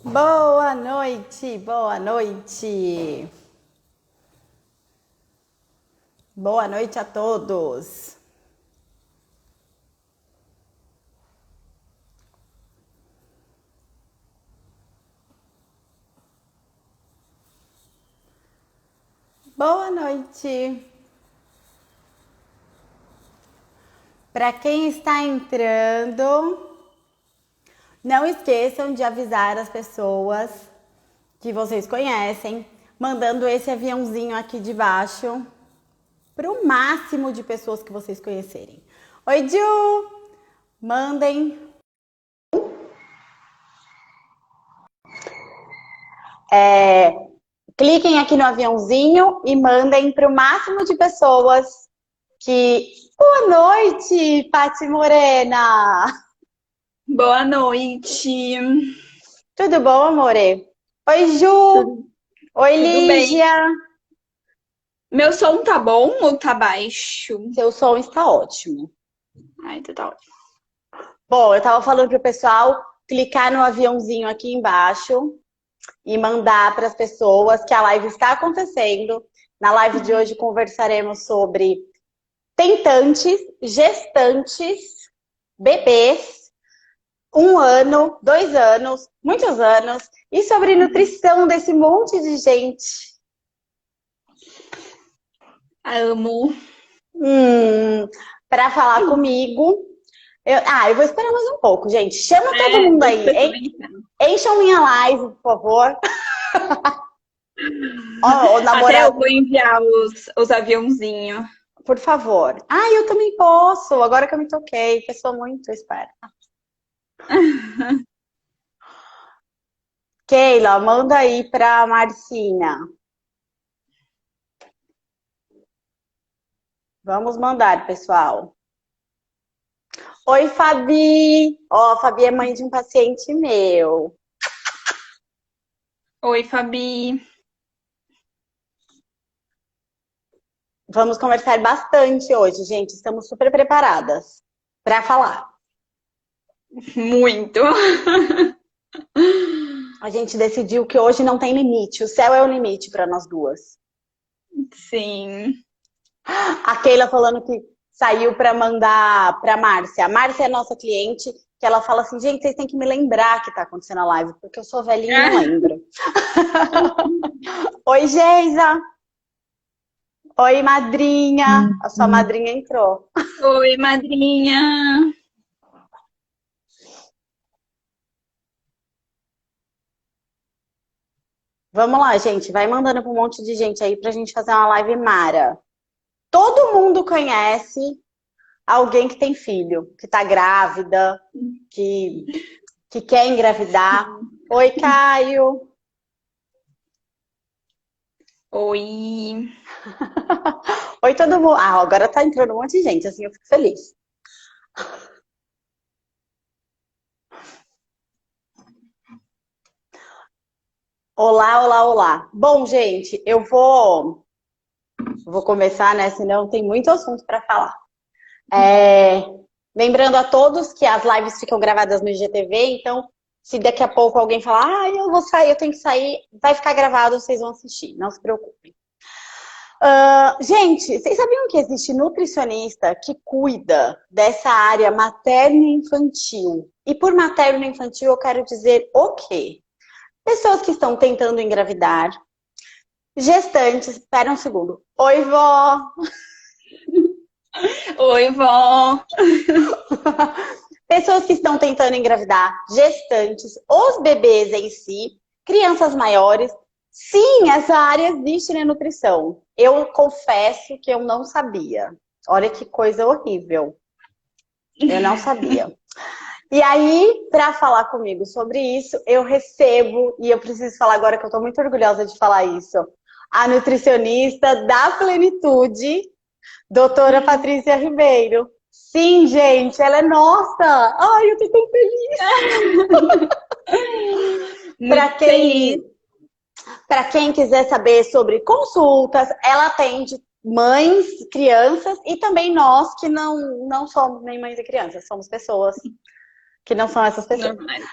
Boa noite, boa noite. Boa noite a todos. Boa noite. Para quem está entrando, não esqueçam de avisar as pessoas que vocês conhecem, mandando esse aviãozinho aqui de baixo para o máximo de pessoas que vocês conhecerem. Oi, Ju! Mandem. Cliquem aqui no aviãozinho e mandem para o máximo de pessoas que... Boa noite, Pati Morena! Boa noite. Tudo bom, amore? Oi, Ju! Tudo, Oi, tudo bem? Lígia! Meu som tá bom ou tá baixo? Seu som está ótimo. Ai, então tá ótimo. Bom, eu tava falando pro pessoal clicar no aviãozinho aqui embaixo e mandar para as pessoas que a live está acontecendo. Na live de hoje conversaremos sobre tentantes, gestantes, bebês, 1 ano, 2 anos, muitos anos, e sobre nutrição desse monte de gente. Amo. Para falar comigo. Eu vou esperar mais um pouco, gente. Chama todo mundo aí, Você hein? também tá. Encham minha live, por favor. Ó, o Até eu namorado, vou enviar os aviãozinhos. por favor. Ah, eu também posso, agora que eu me toquei, que eu sou muito esperta. Keila, manda aí pra Marcinha. Vamos mandar, pessoal. Oi, Fabi. Ó, a Fabi é mãe de um paciente meu. Oi, Fabi. Vamos conversar bastante hoje, gente. Estamos super preparadas para falar. Muito. A gente decidiu que hoje não tem limite. O céu é o limite para nós duas. Sim. A Keila falando que saiu para mandar para Márcia. A Márcia é nossa cliente, que ela fala assim, gente, vocês têm que me lembrar que tá acontecendo a live, porque eu sou velhinha e não lembro. Oi, Geisa. Oi, madrinha. A sua madrinha entrou. Oi, madrinha. Vamos lá, gente. Vai mandando para um monte de gente aí pra gente fazer uma live mara. Todo mundo conhece alguém que tem filho, que tá grávida, que, que quer engravidar. Sim. Oi, Caio. Oi. Oi, todo mundo. Ah, agora tá entrando um monte de gente, assim eu fico feliz. Olá, olá, olá. Bom, gente, eu vou começar, né? Senão tem muito assunto para falar. É, lembrando a todos que as lives ficam gravadas no IGTV, então se daqui a pouco alguém falar, ah, eu vou sair, eu tenho que sair, vai ficar gravado, vocês vão assistir, não se preocupem. Gente, vocês sabiam que existe nutricionista que cuida dessa área materno-infantil? E por materno-infantil eu quero dizer o quê? Pessoas que estão tentando engravidar, gestantes, espera um segundo. Oi, vó! Oi, vó. Pessoas que estão tentando engravidar, gestantes, os bebês em si, crianças maiores. Sim, essa área existe na nutrição. Eu confesso que eu não sabia. Olha que coisa horrível. Eu não sabia. E aí, para falar comigo sobre isso, eu recebo, e eu preciso falar agora que eu estou muito orgulhosa de falar isso, a nutricionista da Plenitude, doutora Patrícia Ribeiro. Sim, gente, ela é nossa! Ai, eu tô tão feliz! Para Muito feliz. quem, para quem quiser saber sobre consultas, ela atende mães, crianças e também nós que não somos nem mães e crianças, somos pessoas Que não são essas pessoas. Normais.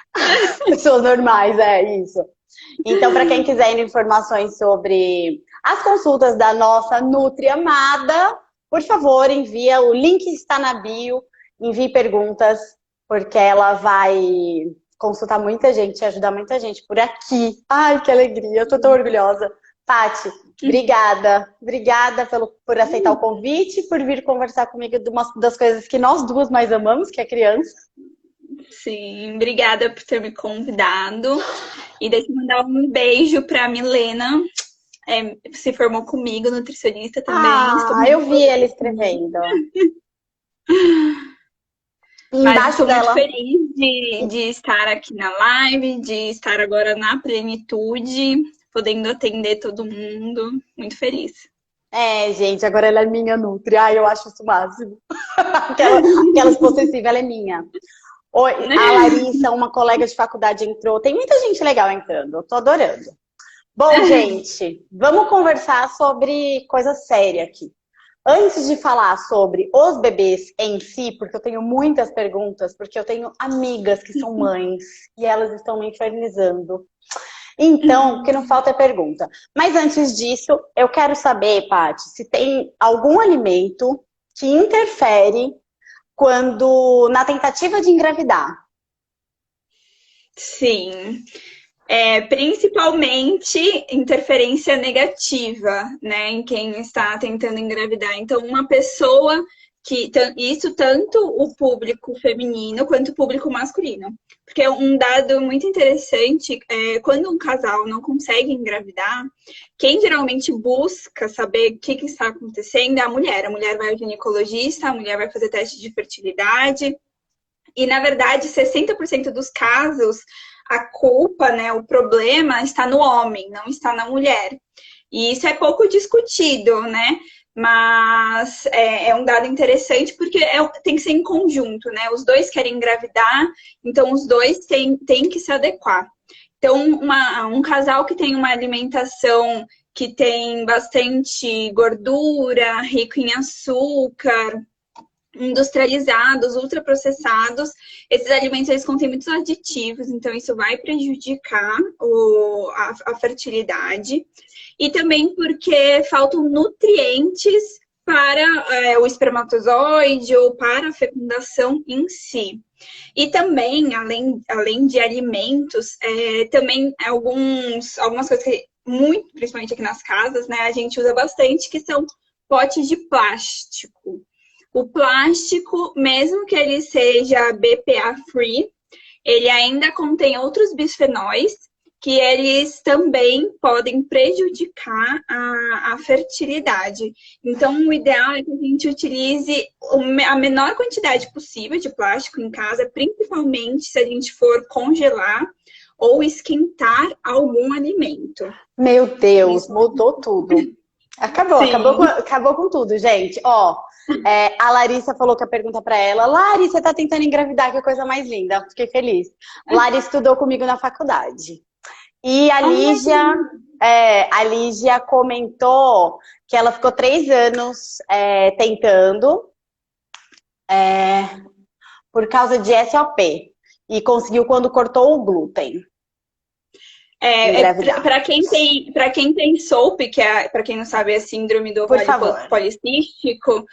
Pessoas normais, é isso. Então, para quem quiser informações sobre as consultas da nossa Nutri amada, por favor, envia, o link está na bio, envie perguntas, porque ela vai consultar muita gente e ajudar muita gente por aqui. Ai, que alegria, eu tô tão orgulhosa. Paty, obrigada. Obrigada por aceitar o convite, por vir conversar comigo de uma das coisas que nós duas mais amamos, que é criança. Sim, obrigada por ter me convidado. E deixa eu mandar um beijo para Milena. Se formou comigo, nutricionista também. Eu vi ela escrevendo. Mas Embaixo estou dela. muito feliz de estar aqui na live, de estar agora na plenitude, podendo atender todo mundo. Muito feliz. Gente, agora ela é minha Nutri. Eu acho isso o máximo. Aquelas possessivas, ela é minha. Oi, a Larissa, uma colega de faculdade, entrou. Tem muita gente legal entrando, eu tô adorando. Bom, gente, vamos conversar sobre coisa séria aqui. Antes de falar sobre os bebês em si, porque eu tenho muitas perguntas, porque eu tenho amigas que são mães e elas estão me infernizando. Então, o que não falta é pergunta. Mas antes disso, eu quero saber, Paty, se tem algum alimento que interfere na tentativa de engravidar. Sim. Principalmente interferência negativa, né, em quem está tentando engravidar. Então, uma pessoa que isso tanto o público feminino quanto o público masculino. Porque um dado muito interessante é quando um casal não consegue engravidar, quem geralmente busca saber o que está acontecendo é a mulher. A mulher vai ao ginecologista, a mulher vai fazer teste de fertilidade. E, na verdade, 60% dos casos, a culpa, né, o problema está no homem, não está na mulher. E isso é pouco discutido, né? Mas é um dado interessante porque tem que ser em conjunto, né? Os dois querem engravidar, então os dois têm que se adequar. Então, um casal que tem uma alimentação que tem bastante gordura, rico em açúcar, industrializados, ultraprocessados, esses alimentos eles contêm muitos aditivos, então isso vai prejudicar a fertilidade. E também porque faltam nutrientes para o espermatozoide ou para a fecundação em si. E também, além de alimentos, também algumas coisas que, muito, principalmente aqui nas casas, né, a gente usa bastante, que são potes de plástico. O plástico, mesmo que ele seja BPA-free, ele ainda contém outros bisfenóis que eles também podem prejudicar a fertilidade. Então, o ideal é que a gente utilize a menor quantidade possível de plástico em casa, principalmente se a gente for congelar ou esquentar algum alimento. Meu Deus, mudou tudo. Acabou com tudo, gente. A Larissa falou que a pergunta para ela, Lari, você tá tentando engravidar, que coisa mais linda. Fiquei feliz. Lari estudou comigo na faculdade. E a Lígia comentou que ela ficou 3 anos tentando por causa de SOP. E conseguiu quando cortou o glúten. Para quem tem SOP, que para quem não sabe, é a síndrome do ovário policístico,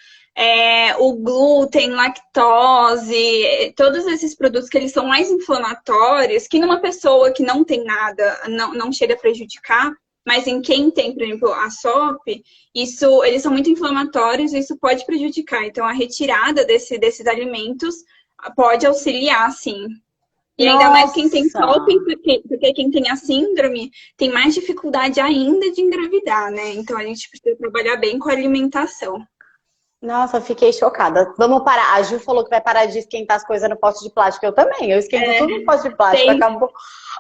o glúten, lactose, todos esses produtos que eles são mais inflamatórios, que numa pessoa que não tem nada, não chega a prejudicar, mas em quem tem, por exemplo, a SOP, eles são muito inflamatórios e isso pode prejudicar. Então, a retirada desses alimentos pode auxiliar, sim. E ainda mais quem tem SOP, porque quem tem a síndrome tem mais dificuldade ainda de engravidar, né? Então, a gente precisa trabalhar bem com a alimentação. Nossa, fiquei chocada. Vamos parar. A Ju falou que vai parar de esquentar as coisas no pote de plástico. Eu também. Eu esquento tudo no pote de plástico.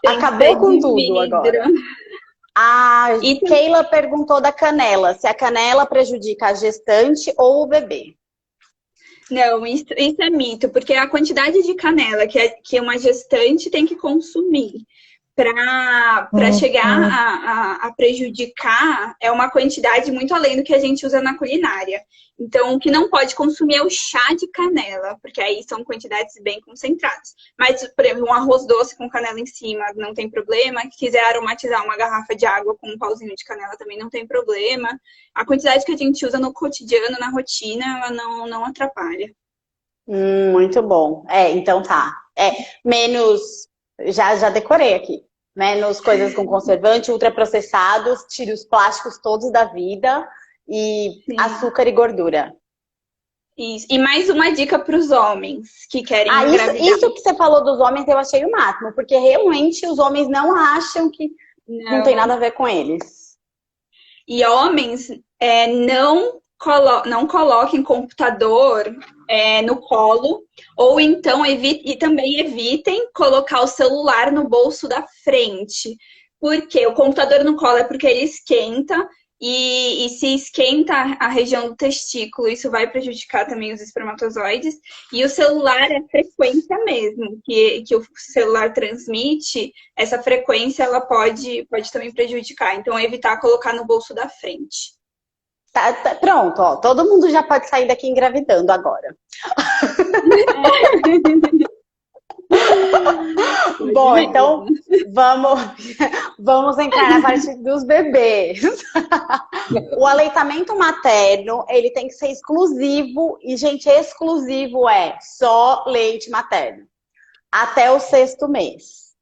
Acabou com tudo agora. A Keila perguntou da canela. Se a canela prejudica a gestante ou o bebê. Não, isso é mito. Porque a quantidade de canela que uma gestante tem que consumir para chegar a prejudicar é uma quantidade muito além do que a gente usa na culinária. Então, o que não pode consumir é o chá de canela, porque aí são quantidades bem concentradas. Mas, por exemplo, um arroz doce com canela em cima não tem problema. Se quiser aromatizar uma garrafa de água com um pauzinho de canela também não tem problema. A quantidade que a gente usa no cotidiano, na rotina, ela não atrapalha. Muito bom. Então tá. Menos. Já decorei aqui. Menos coisas com conservante, ultraprocessados, tire os plásticos todos da vida e Sim. açúcar e gordura. Isso. E mais uma dica para os homens que querem engravidar. Isso que você falou dos homens eu achei o máximo, porque realmente os homens não acham que não tem nada a ver com eles. E homens não coloquem computador no colo, ou então também evitem colocar o celular no bolso da frente. Porque o computador no colo é porque ele esquenta, e se esquenta a região do testículo, isso vai prejudicar também os espermatozoides. E o celular é frequência mesmo, que o celular transmite, essa frequência ela pode também prejudicar. Então, evitar colocar no bolso da frente. Pronto, ó, todo mundo já pode sair daqui engravidando agora. Bom, então vamos entrar na parte dos bebês. O aleitamento materno, ele tem que ser exclusivo, e, gente, exclusivo é só leite materno, até o 6º mês.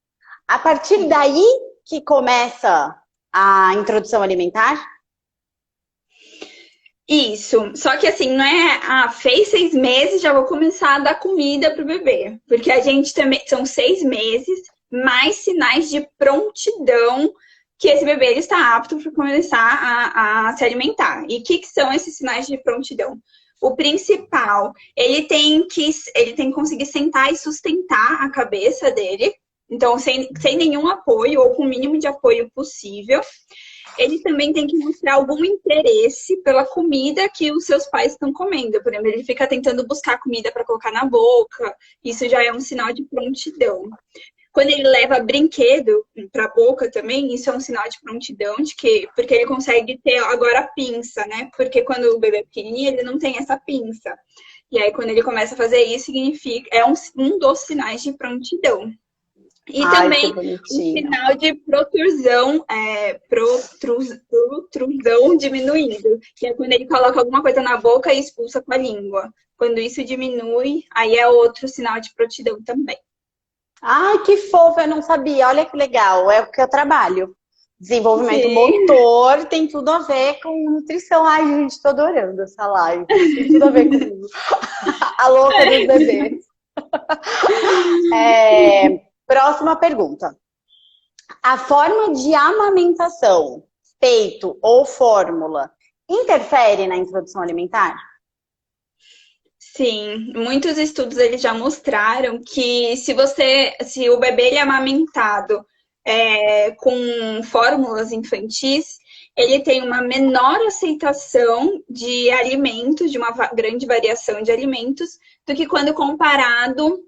A partir daí que começa a introdução alimentar? Isso, só que assim, não é, fez 6 meses, já vou começar a dar comida pro bebê, porque a gente também, são 6 meses, mais sinais de prontidão que esse bebê ele está apto para começar a se alimentar. E o que são esses sinais de prontidão? O principal, ele tem que conseguir sentar e sustentar a cabeça dele, então sem nenhum apoio ou com o mínimo de apoio possível. Ele também tem que mostrar algum interesse pela comida que os seus pais estão comendo. Por exemplo, ele fica tentando buscar comida para colocar na boca. Isso já é um sinal de prontidão. Quando ele leva brinquedo para a boca também, isso é um sinal de prontidão, porque ele consegue ter agora a pinça, né? Porque quando o bebê é pequenininho, ele não tem essa pinça. E aí, quando ele começa a fazer isso, é um dos sinais de prontidão. E também o sinal de protrusão, protrusão diminuindo, que é quando ele coloca alguma coisa na boca e expulsa com a língua. Quando isso diminui, aí é outro sinal de prontidão também. Ai, que fofo, eu não sabia. Olha que legal, é o que eu trabalho. Desenvolvimento motor tem tudo a ver com nutrição. Ai, gente, tô adorando essa live. Tem tudo a ver comigo. A louca dos bebês. Próxima pergunta. A forma de amamentação, peito ou fórmula, interfere na introdução alimentar? Sim, muitos estudos eles já mostraram que se o bebê ele é amamentado com fórmulas infantis, ele tem uma menor aceitação de alimentos, de uma grande variação de alimentos, do que quando comparado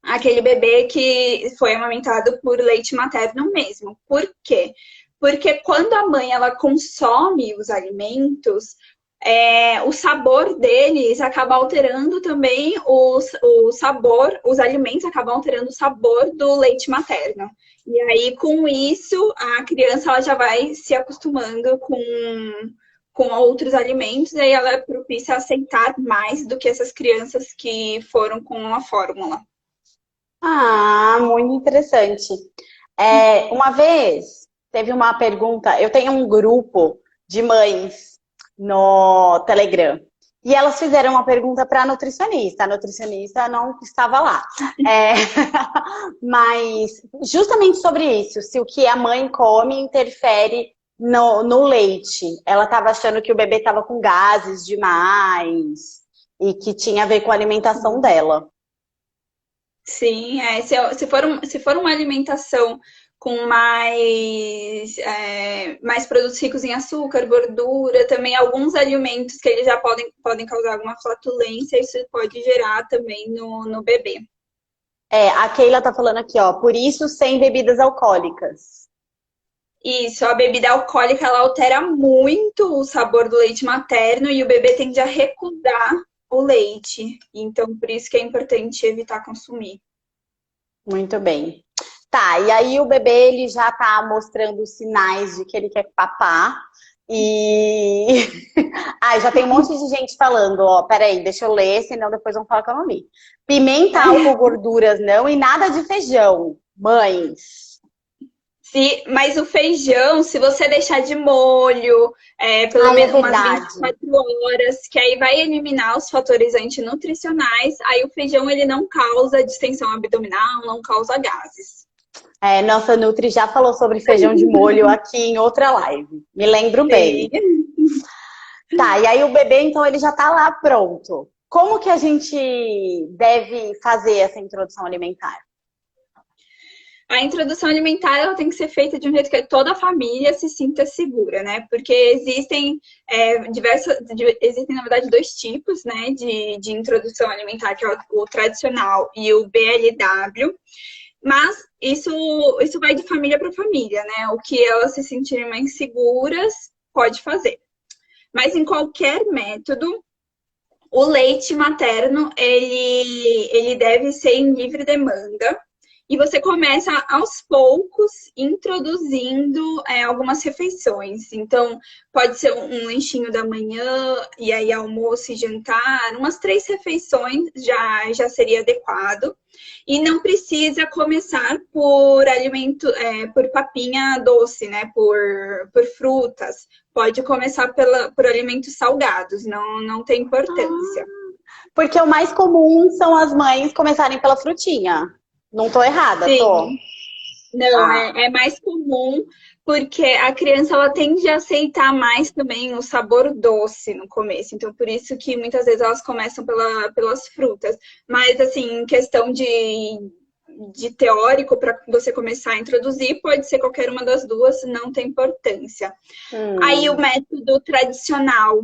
àquele bebê que foi amamentado por leite materno mesmo. Por quê? Porque quando a mãe ela consome os alimentos, o sabor deles acaba alterando também o sabor, os alimentos acabam alterando o sabor do leite materno. E aí, com isso, a criança ela já vai se acostumando com outros alimentos, e aí ela é propícia a aceitar mais do que essas crianças que foram com a fórmula. Ah, muito interessante. Uma vez, teve uma pergunta, eu tenho um grupo de mães no Telegram. E elas fizeram uma pergunta para a nutricionista. A nutricionista não estava lá. Mas justamente sobre isso, se o que a mãe come interfere no leite. Ela estava achando que o bebê estava com gases demais e que tinha a ver com a alimentação dela. Sim, se for uma alimentação com mais produtos ricos em açúcar, gordura, também alguns alimentos que eles já podem causar alguma flatulência, isso pode gerar também no bebê. A Keila tá falando aqui, ó, por isso sem bebidas alcoólicas. Isso, a bebida alcoólica ela altera muito o sabor do leite materno e o bebê tende a recusar o leite. Então, por isso que é importante evitar consumir. Muito bem. Tá, e aí o bebê ele já tá mostrando sinais de que ele quer papar. E já tem um monte de gente falando, ó, peraí, deixa eu ler, senão depois vão falar que eu não li. Pimenta, álcool, gorduras não e nada de feijão. Mães. Mas o feijão, se você deixar de molho, pelo menos umas verdade. 24 horas, que aí vai eliminar os fatores antinutricionais, aí o feijão ele não causa distensão abdominal, não causa gases. Nossa Nutri já falou sobre feijão de molho aqui em outra live. Me lembro bem. Tá, e aí o bebê, então, ele já tá lá pronto. Como que a gente deve fazer essa introdução alimentar? A introdução alimentar ela tem que ser feita de um jeito que toda a família se sinta segura, né? Porque existem existem, na verdade, dois tipos, né, de introdução alimentar, que é o tradicional e o BLW. Mas isso vai de família para família, né? O que elas se sentirem mais seguras, pode fazer. Mas em qualquer método, o leite materno, ele deve ser em livre demanda. E você começa aos poucos introduzindo algumas refeições. Então, pode ser um lanchinho da manhã, e aí almoço e jantar. Umas 3 refeições já seria adequado. E não precisa começar por alimento, por papinha doce, né? Por frutas. Pode começar por alimentos salgados, não tem importância. Porque o mais comum são as mães começarem pela frutinha. Não tô errada, Sim. tô? Não, é mais comum porque a criança ela tende a aceitar mais também o sabor doce no começo. Então, por isso que muitas vezes elas começam pelas frutas. Mas, assim, em questão de teórico, para você começar a introduzir, pode ser qualquer uma das duas, não tem importância. Aí, o método tradicional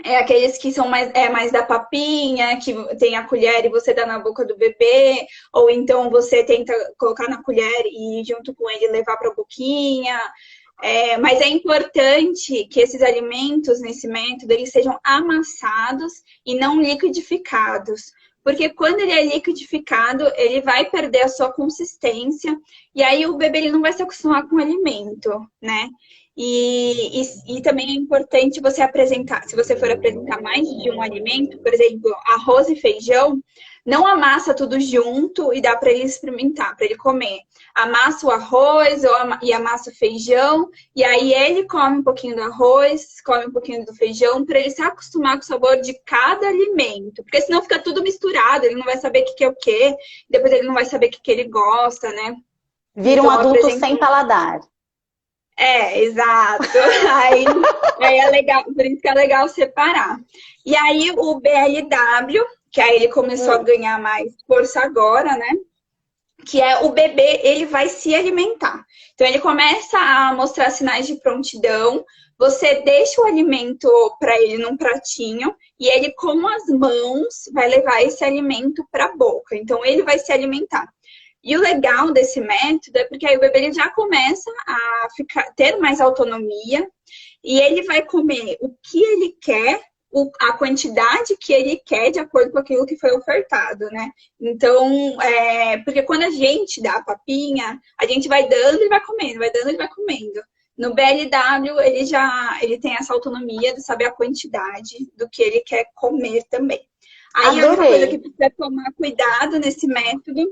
aqueles que são mais da papinha, que tem a colher e você dá na boca do bebê, ou então você tenta colocar na colher e junto com ele levar para a boquinha. Mas é importante que esses alimentos, nesse método, eles sejam amassados e não liquidificados. Porque quando ele é liquidificado, ele vai perder a sua consistência e aí o bebê ele não vai se acostumar com o alimento, né? E também é importante você apresentar, se você for apresentar mais de um alimento, por exemplo, arroz e feijão, não amassa tudo junto e dá para ele experimentar, para ele comer. Amassa o arroz e amassa o feijão, e aí ele come um pouquinho do arroz, come um pouquinho do feijão, para ele se acostumar com o sabor de cada alimento. Porque senão fica tudo misturado, ele não vai saber o que é o quê, depois ele não vai saber o que ele gosta, né? Vira um adulto sem paladar. Exato. Aí é legal, por isso que é legal separar. E aí o BLW, que aí ele começou a ganhar mais força agora, né? Que é o bebê, ele vai se alimentar. Então ele começa a mostrar sinais de prontidão. Você deixa o alimento para ele num pratinho e ele com as mãos vai levar esse alimento para a boca. Então ele vai se alimentar. E o legal desse método é porque aí o bebê ele já começa a ter mais autonomia e ele vai comer o que ele quer, a quantidade que ele quer de acordo com aquilo que foi ofertado, né? Então, porque quando a gente dá a papinha, a gente vai dando e vai comendo, vai dando e vai comendo. No BLW, ele tem essa autonomia de saber a quantidade do que ele quer comer também. Aí, a única coisa que precisa tomar cuidado nesse método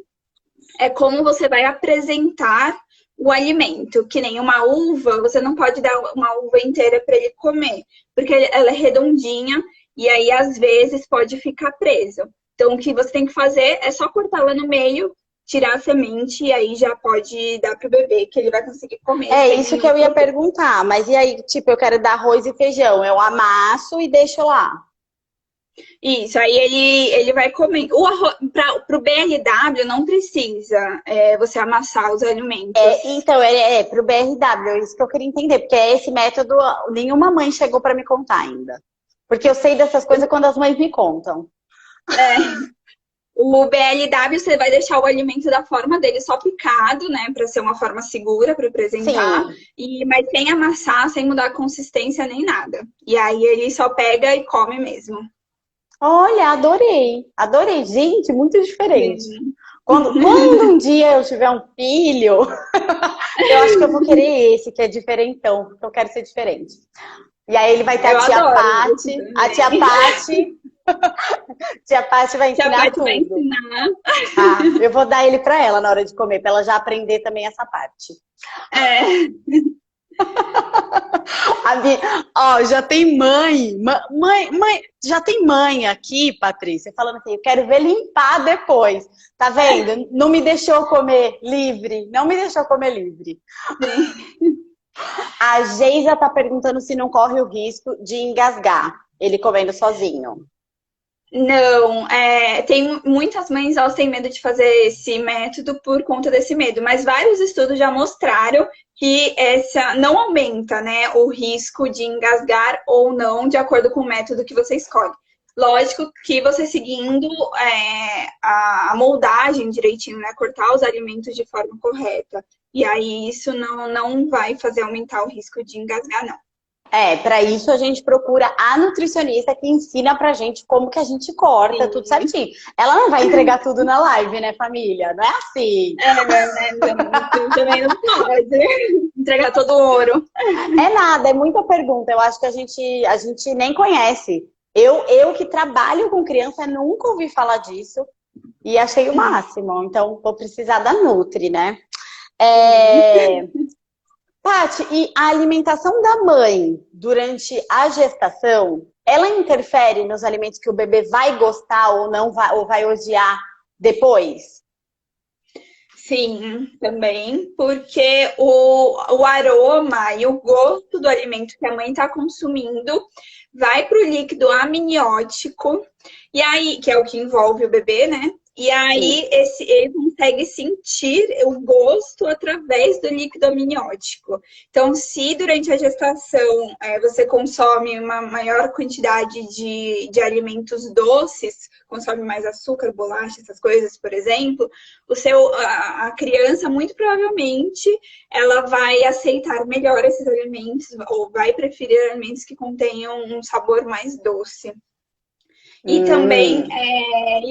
é como você vai apresentar o alimento. Que nem uma uva, você não pode dar uma uva inteira para ele comer, porque ela é redondinha e aí às vezes pode ficar preso. Então o que você tem que fazer é só cortar ela no meio, tirar a semente e aí já pode dar pro bebê que ele vai conseguir comer. Isso que eu ia perguntar, mas e aí, tipo, eu quero dar arroz e feijão, eu amasso e deixo lá. Isso, aí ele vai comer. Para o BLW não precisa você amassar os alimentos. Então, para o BLW, isso que eu queria entender, porque esse método nenhuma mãe chegou para me contar ainda. Porque eu sei dessas coisas quando as mães me contam. O BLW, você vai deixar o alimento da forma dele só picado, né? Para ser uma forma segura para apresentar. Sim. Mas sem amassar, sem mudar a consistência nem nada. E aí ele só pega e come mesmo. Olha, adorei. Adorei. Gente, muito diferente. Sim. Quando um dia eu tiver um filho, eu acho que eu vou querer esse, que é diferentão, porque eu quero ser diferente. E aí ele vai ter Eu a tia adoro Pati. A tia Pati. Tia Pati vai Tia ensinar Paty tudo. vai ensinar. Ah, eu vou dar ele para ela na hora de comer, para ela já aprender também essa parte. É. Ó, já tem mãe, já tem mãe aqui, Patrícia, falando assim, eu quero ver limpar depois. Tá vendo? Não me deixou comer livre, não me deixou comer livre. Sim. A Geisa tá perguntando se não corre o risco de engasgar, ele comendo sozinho. Não, tem muitas mães, elas têm medo de fazer esse método por conta desse medo, mas vários estudos já mostraram que essa não aumenta, né, o risco de engasgar ou não, de acordo com o método que você escolhe. Lógico que você seguindo a moldagem direitinho, né, cortar os alimentos de forma correta. E aí isso não vai fazer aumentar o risco de engasgar, não. Para isso a gente procura a nutricionista que ensina pra gente como que a gente corta Sim. tudo certinho. Ela não vai entregar tudo na live, né, família? Não é assim. Né? Também não pode entregar todo o ouro. É nada, é muita pergunta. Eu acho que a gente nem conhece. Eu que trabalho com criança nunca ouvi falar disso e achei o máximo. Então vou precisar da Nutri, né? Paty, e a alimentação da mãe durante a gestação, ela interfere nos alimentos que o bebê vai gostar ou não vai, ou vai odiar depois? Sim, também, porque o aroma e o gosto do alimento que a mãe está consumindo vai para o líquido amniótico, e aí, que é o que envolve o bebê, né? E aí ele consegue sentir o gosto através do líquido amniótico. Então, se durante a gestação você consome uma maior quantidade de alimentos doces, consome mais açúcar, bolacha, essas coisas, por exemplo, a criança, muito provavelmente, ela vai aceitar melhor esses alimentos ou vai preferir alimentos que contenham um sabor mais doce. E também,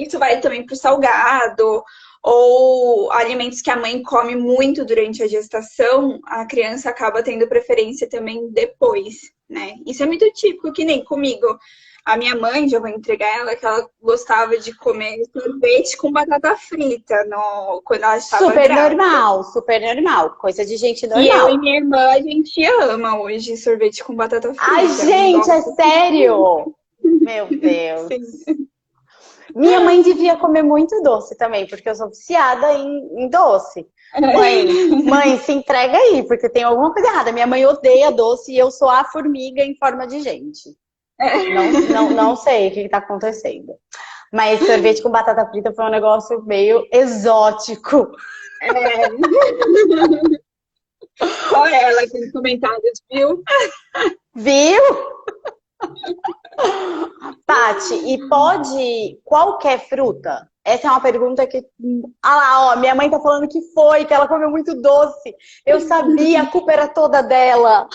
isso vai também para o salgado, ou alimentos que a mãe come muito durante a gestação, a criança acaba tendo preferência também depois, né? Isso é muito típico, que nem comigo. A minha mãe, já vou entregar ela, que ela gostava de comer sorvete com batata frita quando ela estava grávida. Super normal, coisa de gente E eu normal. e minha irmã, a gente ama hoje sorvete com batata frita. Ai, gente, é sério? Meu Deus. Sim. Minha mãe devia comer muito doce também, porque eu sou viciada em doce. Mãe, se entrega aí, porque tem alguma coisa errada. Minha mãe odeia doce e eu sou a formiga em forma de gente. Não sei o que está acontecendo. Mas sorvete com batata frita foi um negócio meio exótico. Olha ela aqui nos comentários, viu? Viu? Paty, e pode qualquer fruta? Essa é uma pergunta que... Ah lá, ó, minha mãe tá falando que ela comeu muito doce. Eu sabia, a culpa era toda dela.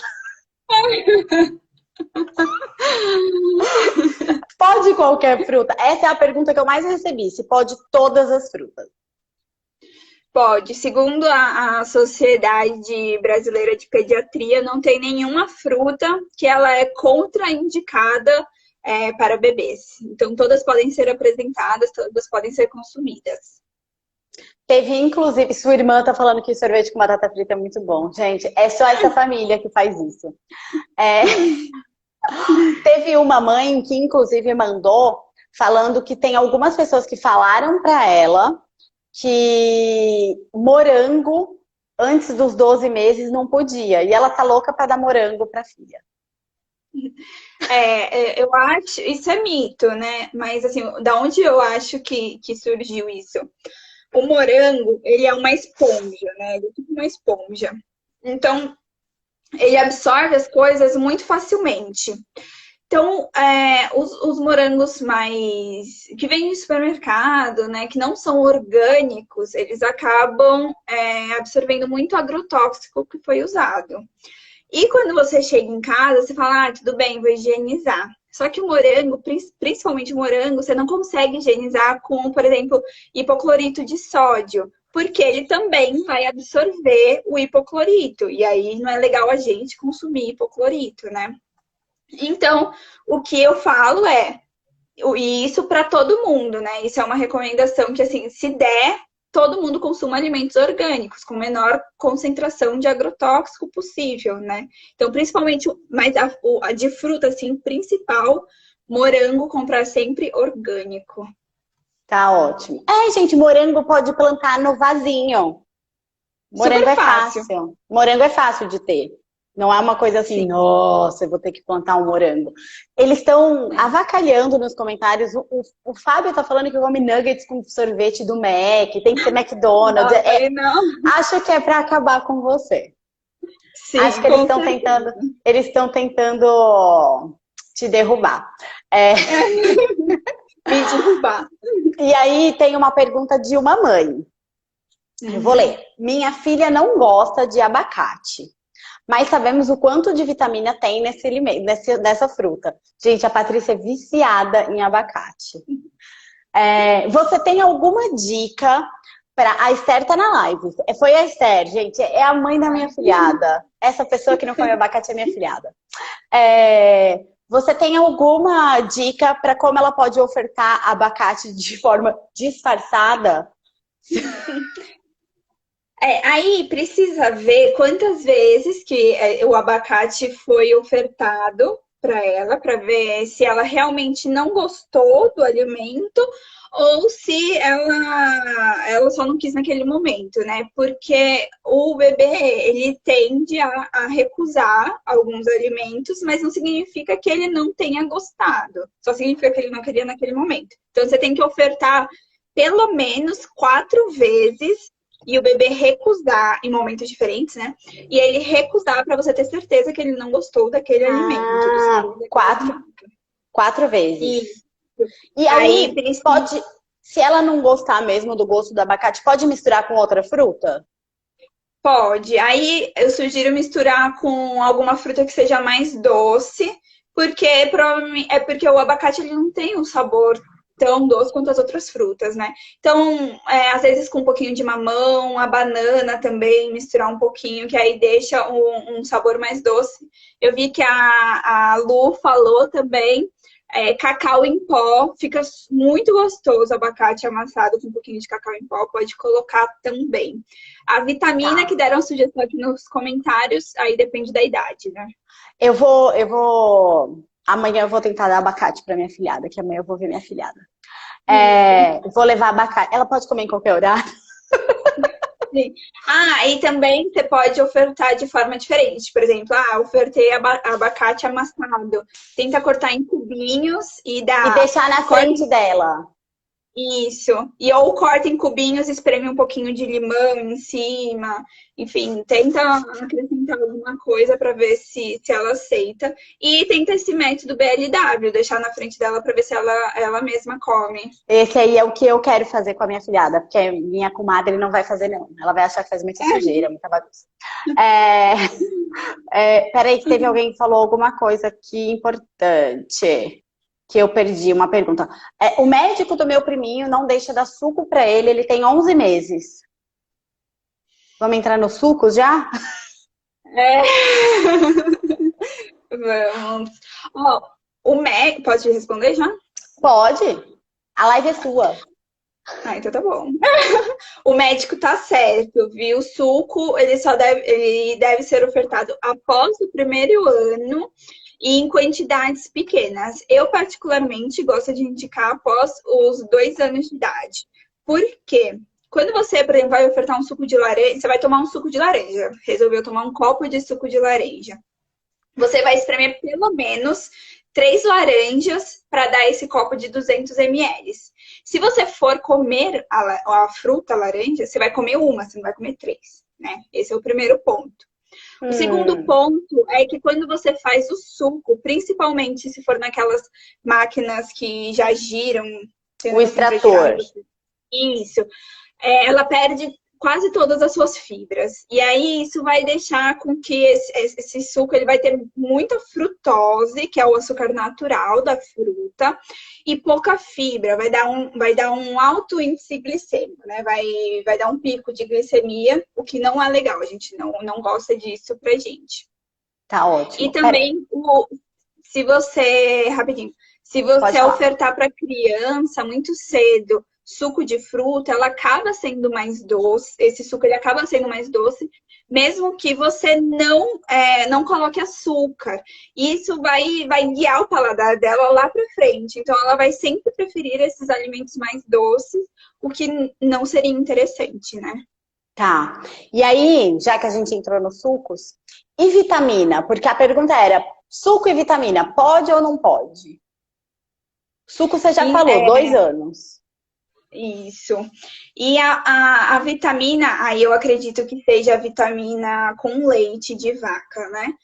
Pode qualquer fruta? Essa é a pergunta que eu mais recebi. Se pode todas as frutas. Pode. Segundo a Sociedade Brasileira de Pediatria, não tem nenhuma fruta que ela é contraindicada para bebês. Então, todas podem ser apresentadas, todas podem ser consumidas. Teve, inclusive, sua irmã tá falando que sorvete com batata frita é muito bom. Gente, é só essa família que faz isso. Teve uma mãe que, inclusive, mandou falando que tem algumas pessoas que falaram para ela que morango antes dos 12 meses não podia. E ela tá louca para dar morango para a filha. Eu acho, isso é mito, né? Mas assim, da onde eu acho que surgiu isso? O morango, ele é uma esponja, né? Ele é tipo uma esponja. Então, ele absorve as coisas muito facilmente. Então, os morangos mais que vêm no supermercado, né, que não são orgânicos, eles acabam absorvendo muito agrotóxico que foi usado. E quando você chega em casa, você fala, tudo bem, vou higienizar. Só que o morango, principalmente o morango, você não consegue higienizar com, por exemplo, hipoclorito de sódio, porque ele também vai absorver o hipoclorito. E aí não é legal a gente consumir hipoclorito, né? Então, o que eu falo e isso para todo mundo, né? Isso é uma recomendação que, assim, se der, todo mundo consuma alimentos orgânicos, com menor concentração de agrotóxico possível, né? Então, principalmente, mas a de fruta, assim, principal, morango, comprar sempre orgânico. Tá ótimo. Gente, morango pode plantar no vasinho. Morango Super é fácil. fácil. Morango é fácil de ter. Não é uma coisa assim, Sim. nossa, eu vou ter que plantar um morango. Eles estão avacalhando nos comentários. O Fábio tá falando que come nuggets com sorvete do Mac, tem que ser McDonald's. Não. Acho que é para acabar com você. Sim, acho que eles estão tentando te derrubar. Me derrubar. E aí tem uma pergunta de uma mãe. Eu vou ler. Minha filha não gosta de abacate, mas sabemos o quanto de vitamina tem nessa fruta. Gente, a Patrícia é viciada em abacate. Você tem alguma dica para... A Esther tá na live. Foi a Esther, gente. É a mãe da minha filhada. Essa pessoa que não come abacate é minha filhada. Você tem alguma dica para como ela pode ofertar abacate de forma disfarçada? Aí precisa ver quantas vezes que o abacate foi ofertado para ela, para ver se ela realmente não gostou do alimento ou se ela só não quis naquele momento, né? Porque o bebê, ele tende a recusar alguns alimentos, mas não significa que ele não tenha gostado. Só significa que ele não queria naquele momento. Então, você tem que ofertar pelo menos 4 vezes e o bebê recusar em momentos diferentes, né? E ele recusar para você ter certeza que ele não gostou daquele alimento. Quatro vezes. Isso. E aí pode, se ela não gostar mesmo do gosto do abacate, pode misturar com outra fruta? Pode. Aí eu sugiro misturar com alguma fruta que seja mais doce, porque porque o abacate ele não tem um sabor tão doce quanto as outras frutas, né? Então, às vezes com um pouquinho de mamão, a banana também, misturar um pouquinho, que aí deixa um sabor mais doce. Eu vi que a Lu falou também, cacau em pó, fica muito gostoso, abacate amassado com um pouquinho de cacau em pó, pode colocar também. A vitamina que deram sugestão aqui nos comentários, aí depende da idade, né? Eu vou... Amanhã eu vou tentar dar abacate pra minha filhada, que amanhã eu vou ver minha filhada. Vou levar abacate. Ela pode comer em qualquer horário? Sim. E também você pode ofertar de forma diferente. Por exemplo, ofertei abacate amassado. Tenta cortar em cubinhos e dar... E deixar na frente dela. Isso. Ou corta em cubinhos, espreme um pouquinho de limão em cima. Enfim, tenta acrescentar alguma coisa para ver se ela aceita. E tenta esse método BLW, deixar na frente dela para ver se ela mesma come. Esse aí é o que eu quero fazer com a minha filhada, porque minha comadre não vai fazer, não. Ela vai achar que faz muita sujeira, muita bagunça. Peraí, que teve alguém que falou alguma coisa aqui importante. Que eu perdi uma pergunta. O médico do meu priminho não deixa dar suco pra ele tem 11 meses. Vamos entrar nos sucos já? Vamos. Pode responder já? Pode. A live é sua. Então tá bom. O médico tá certo, viu? O suco, ele deve ser ofertado após o primeiro ano e em quantidades pequenas. Eu, particularmente, gosto de indicar após os 2 anos de idade. Por quê? Quando você, por exemplo, vai ofertar um suco de laranja, você vai tomar um suco de laranja. Resolveu tomar um copo de suco de laranja. Você vai espremer pelo menos 3 laranjas para dar esse copo de 200 ml. Se você for comer a fruta, a laranja, você vai comer uma, você não vai comer 3, né? Esse é o primeiro ponto. O segundo ponto é que quando você faz o suco, principalmente se for naquelas máquinas que já giram, O extrator. isso, ela perde quase todas as suas fibras. E aí isso vai deixar com que esse suco ele vai ter muita frutose, que é o açúcar natural da fruta, e pouca fibra. Vai dar um alto índice glicêmico, né? Vai dar um pico de glicemia, o que não é legal. A gente não gosta disso pra gente. Tá ótimo. E também, se você, rapidinho, se você ofertar para criança muito cedo suco de fruta, ela acaba sendo mais doce, esse suco ele acaba sendo mais doce, mesmo que você não coloque açúcar. E isso vai guiar o paladar dela lá para frente. Então, ela vai sempre preferir esses alimentos mais doces, o que não seria interessante, né? Tá. E aí, já que a gente entrou nos sucos, e vitamina? Porque a pergunta era, suco e vitamina, pode ou não pode? Suco você já falou, 2 anos. Isso. E a vitamina, aí eu acredito que seja a vitamina com leite de vaca, né?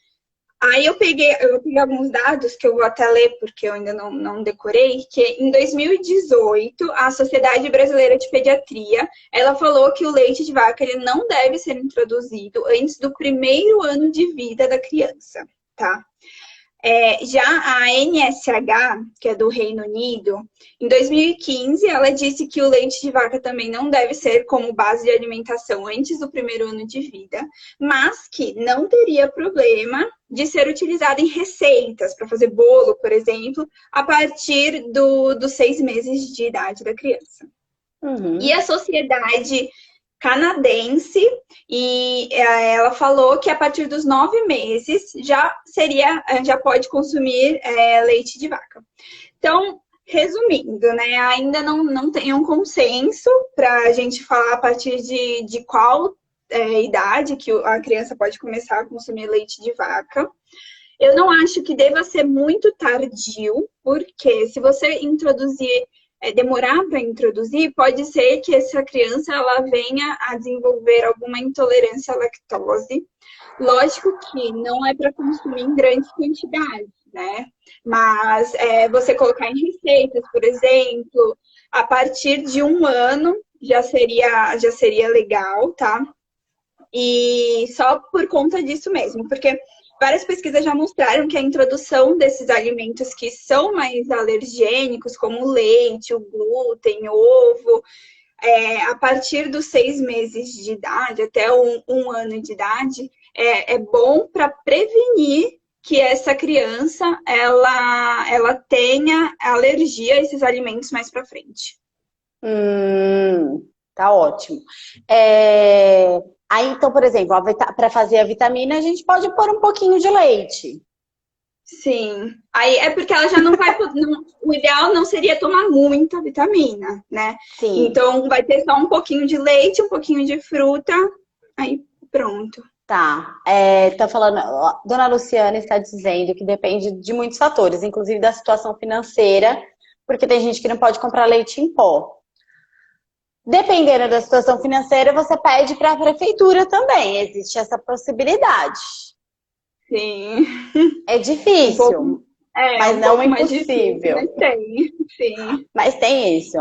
Aí eu peguei alguns dados que eu vou até ler, porque eu ainda não decorei, que em 2018, a Sociedade Brasileira de Pediatria, ela falou que o leite de vaca ele não deve ser introduzido antes do 1º ano de vida da criança, tá? Já a NSH, que é do Reino Unido, em 2015, ela disse que o leite de vaca também não deve ser como base de alimentação antes do 1º ano de vida, mas que não teria problema de ser utilizado em receitas, para fazer bolo, por exemplo, a partir dos 6 meses de idade da criança. Uhum. E a sociedade canadense, e ela falou que a partir dos 9 meses já pode consumir leite de vaca. Então, resumindo, né, ainda não tem um consenso para a gente falar a partir de qual idade que a criança pode começar a consumir leite de vaca. Eu não acho que deva ser muito tardio, porque se você demorar para introduzir, pode ser que essa criança ela venha a desenvolver alguma intolerância à lactose. Lógico que não é para consumir em grandes quantidades, né? Mas você colocar em receitas, por exemplo, a partir de 1 ano já seria legal, tá? E só por conta disso mesmo, porque várias pesquisas já mostraram que a introdução desses alimentos que são mais alergênicos, como o leite, o glúten, o ovo, a partir dos 6 meses de idade, até 1 ano de idade, é bom para prevenir que essa criança ela tenha alergia a esses alimentos mais para frente. Tá ótimo. Aí, então, por exemplo, para fazer a vitamina, a gente pode pôr um pouquinho de leite. Sim. Aí é porque ela já não vai... o ideal não seria tomar muita vitamina, né? Sim. Então, vai ter só um pouquinho de leite, um pouquinho de fruta, aí pronto. Tá. Tá falando... Dona Luciana está dizendo que depende de muitos fatores, inclusive da situação financeira, porque tem gente que não pode comprar leite em pó. Dependendo da situação financeira, você pede para a prefeitura também. Existe essa possibilidade. Sim. É difícil, mas não é impossível. Mas tem, sim. Mas tem isso.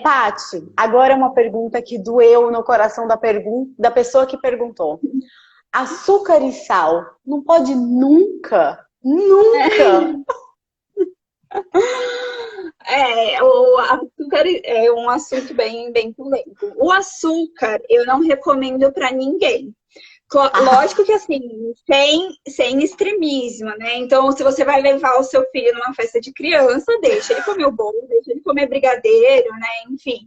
Paty, agora uma pergunta que doeu no coração da pessoa que perguntou. Açúcar e sal não pode nunca, nunca... O açúcar é um assunto bem polêmico. O açúcar eu não recomendo para ninguém. Lógico que assim, sem extremismo, né? Então, se você vai levar o seu filho numa festa de criança, deixa ele comer o bolo, deixa ele comer brigadeiro, né? Enfim.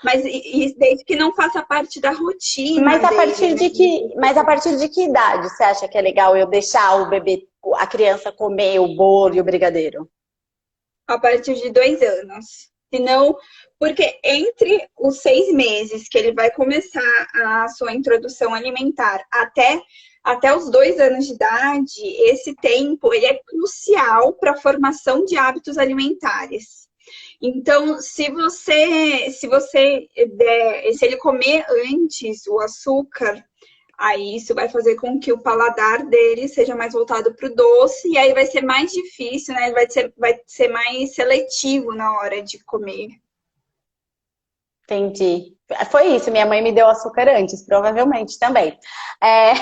Mas desde que não faça parte da rotina. Mas a partir de que idade você acha que é legal eu deixar a criança comer o bolo e o brigadeiro? A partir de 2 anos. Senão, porque entre os 6 meses que ele vai começar a sua introdução alimentar até os 2 anos de idade, esse tempo ele é crucial para a formação de hábitos alimentares. Então, se ele comer antes o açúcar, Aí isso vai fazer com que o paladar dele seja mais voltado para o doce, e aí vai ser mais difícil, né? Ele vai ser mais seletivo na hora de comer. Entendi. Foi isso, minha mãe me deu açúcar antes, provavelmente também. É,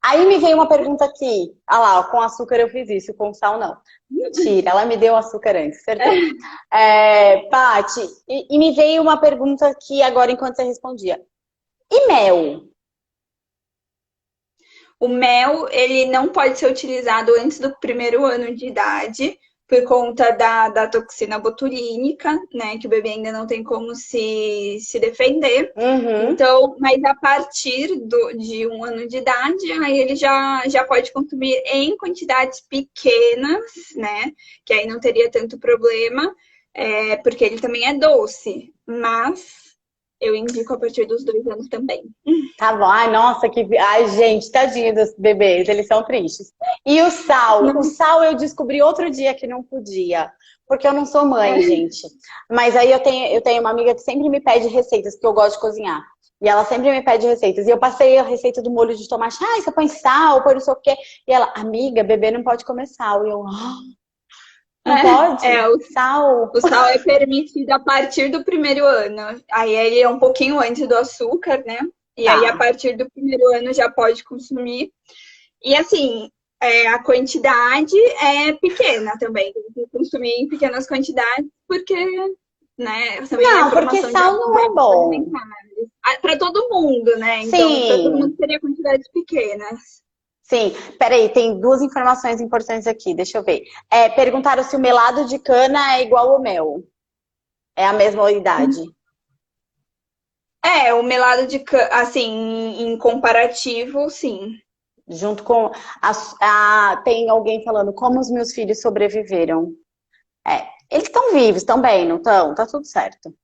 Aí me veio uma pergunta aqui. Ah lá, ó, com açúcar eu fiz isso, com sal não. Mentira, ela me deu açúcar antes, certeza. Paty, e me veio uma pergunta aqui agora enquanto você respondia. E mel? O mel, ele não pode ser utilizado antes do primeiro ano de idade, por conta da toxina botulínica, né? Que o bebê ainda não tem como se defender. Uhum. Então, mas a partir de 1 ano de idade, aí ele já pode consumir em quantidades pequenas, né? Que aí não teria tanto problema, porque ele também é doce. Mas eu indico a partir dos 2 anos também. Tá bom. Ai, nossa, que. Ai, gente, tadinho dos bebês, eles são tristes. E o sal? O sal eu descobri outro dia que não podia. Porque eu não sou mãe, gente. Mas aí eu tenho uma amiga que sempre me pede receitas, porque eu gosto de cozinhar. E ela sempre me pede receitas. E eu passei a receita do molho de tomate. Ah, você põe sal, põe não sei o quê. E ela, amiga, bebê não pode comer sal. E eu, não pode? Sal. O sal é permitido a partir do primeiro ano. Aí ele é um pouquinho antes do açúcar, né? E aí, a Tá. partir do primeiro ano, já pode consumir. E assim, a quantidade é pequena também. Tem que consumir em pequenas quantidades, porque, né, também a Não, porque informação de sal não é hábitos bom. alimentares. Para todo mundo, né? Então, para todo Sim. mundo seria quantidades pequenas. Sim, peraí, tem duas informações importantes aqui, deixa eu ver. Perguntaram se o melado de cana é igual ao mel. É a mesma idade. O melado de cana, assim, em comparativo, sim. Junto com. Tem alguém falando como os meus filhos sobreviveram. Eles estão vivos, estão bem, não estão? Tá tudo certo.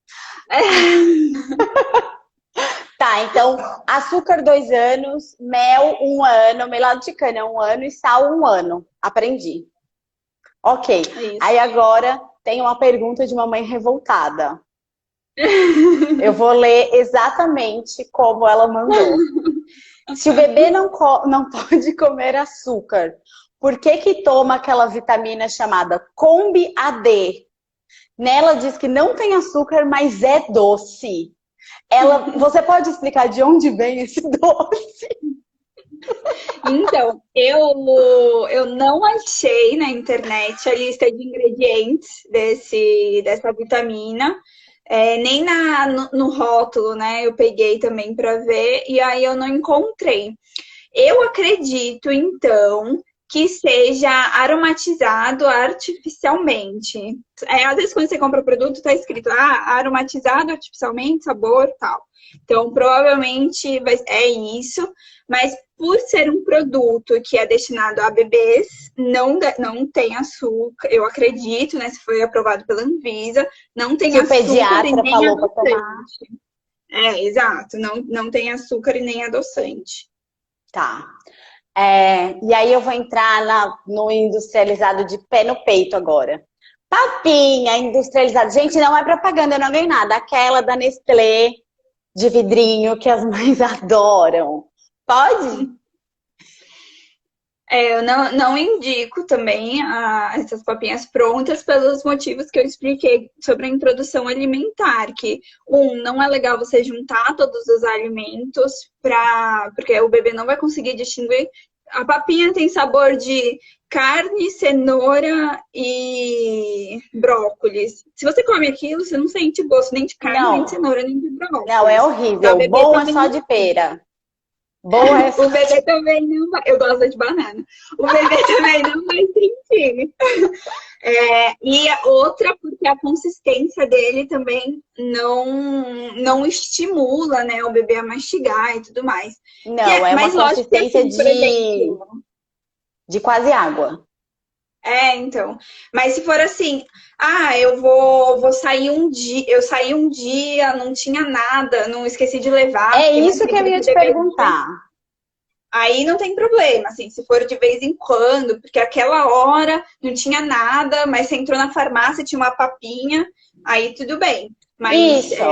Tá, então, açúcar 2 anos, mel 1 ano, melado de cana 1 ano e sal 1 ano. Aprendi. Ok. Isso. Aí agora tem uma pergunta de uma mãe revoltada. Eu vou ler exatamente como ela mandou. Se o bebê não pode comer açúcar, por que que toma aquela vitamina chamada Combi AD? Nela diz que não tem açúcar, mas é doce. Você pode explicar de onde vem esse doce? Então, eu não achei na internet a lista de ingredientes dessa vitamina, nem no rótulo, né? Eu peguei também para ver e aí eu não encontrei. Eu acredito, então, que seja aromatizado artificialmente. Às vezes, quando você compra o produto, está escrito aromatizado artificialmente, sabor, tal. Então, provavelmente é isso, mas por ser um produto que é destinado a bebês, não tem açúcar, eu acredito, né? Se foi aprovado pela Anvisa, não tem Que o açúcar e pediatra nem falou para tomar. adoçante. Exato, não tem açúcar e nem adoçante. Tá. E aí eu vou entrar no industrializado de pé no peito agora. Papinha industrializada. Gente, não é propaganda, eu não ganhei nada. Aquela da Nestlé de vidrinho que as mães adoram. Pode? Eu não indico também essas papinhas prontas pelos motivos que eu expliquei sobre a introdução alimentar, que não é legal você juntar todos os alimentos porque o bebê não vai conseguir distinguir. A papinha tem sabor de carne, cenoura e brócolis. Se você come aquilo, você não sente gosto nem de carne, nem de cenoura, nem de brócolis. Não, é horrível. Então, bom é só de pera. Boa é só o bebê também não vai. Eu gosto de banana. O bebê também não vai sentir. E a outra, porque a consistência dele também não estimula, né, o bebê a mastigar e tudo mais. Não, é uma consistência de quase água. Então. Mas se for assim, eu vou sair um dia, eu saí um dia, não tinha nada, não esqueci de levar. É isso que eu ia te perguntar. Aí não tem problema, assim, se for de vez em quando, porque aquela hora não tinha nada, mas você entrou na farmácia, tinha uma papinha, aí tudo bem. Mas Isso.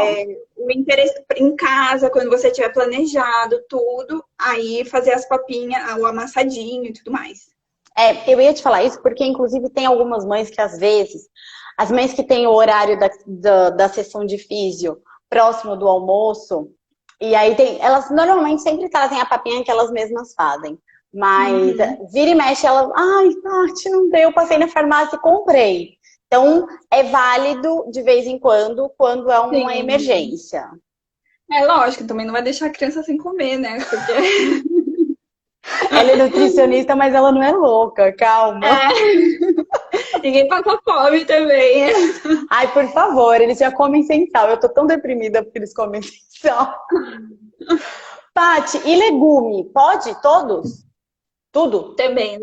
o interesse em casa, quando você tiver planejado tudo, aí fazer as papinhas, o amassadinho e tudo mais. Eu ia te falar isso porque, inclusive, tem algumas mães que, às vezes, as mães que têm o horário da sessão de físio próximo do almoço, e aí elas normalmente sempre trazem a papinha que elas mesmas fazem. Mas Uhum. vira e mexe, ela, ai, Tati, não deu, passei na farmácia e comprei. Então, é válido de vez em quando é uma Sim. emergência. É lógico, também não vai deixar a criança sem comer, né? Porque Ela é nutricionista, mas ela não é louca, calma. ninguém passa fome também. Ai, por favor, eles já comem sem sal. Eu tô tão deprimida porque eles comem sem sal. Paty, e legume? Pode? Todos? Tudo? Também.